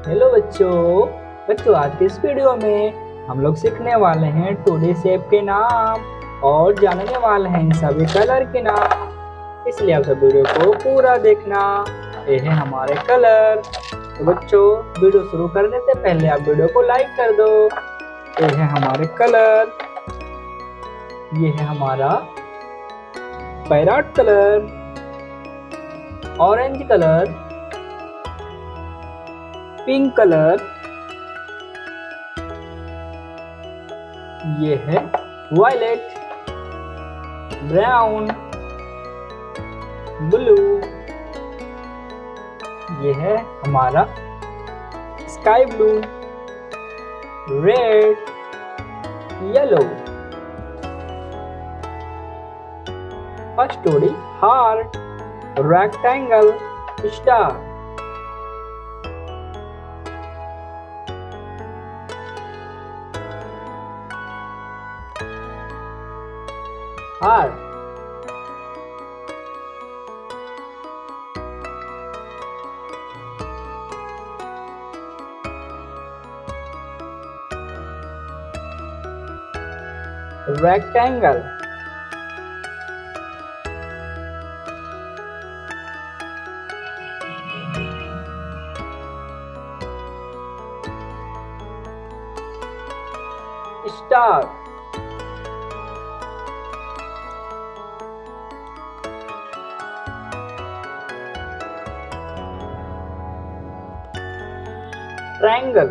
Hello बच्चों आज के इस वीडियो में हम लोग सीखने वाले हैं 2D शेप के नाम और जानने वाले हैं इन सभी कलर के नाम। इसलिए आप सब वीडियो को पूरा देखना। ये है हमारे कलर। तो बच्चों वीडियो शुरू करने से पहले आप वीडियो को लाइक कर दो। ये है हमारे कलर। ये है हमारा parrot colour, orange colour, pink colour, ये है वायलेट, ब्राउन, ब्लू, ये है हमारा sky blue, red, yellow. First story heart, rectangle, star. Heart, rectangle, star, triangle,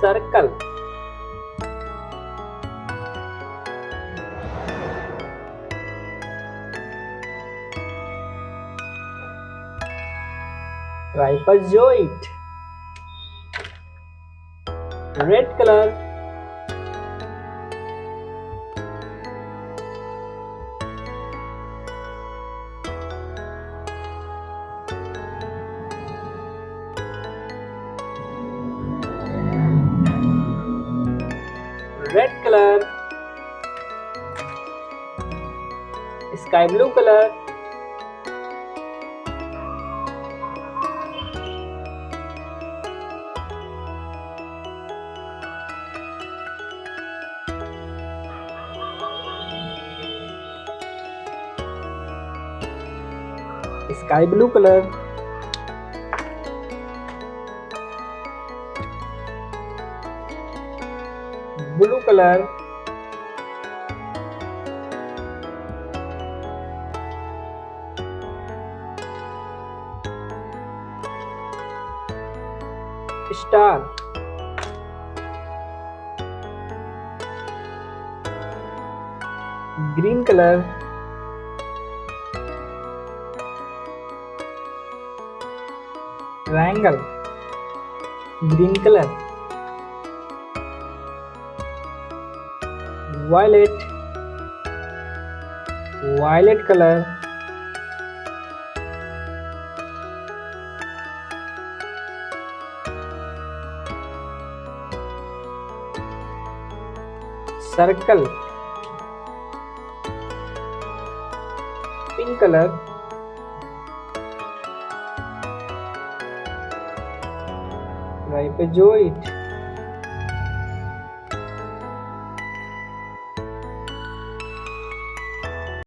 circle, trapezoid, red colour, red colour, sky blue colour, sky blue colour, blue colour, star, green colour, triangle, green colour, violet, violet colour, circle, pink colour, ट्राइपजॉइड,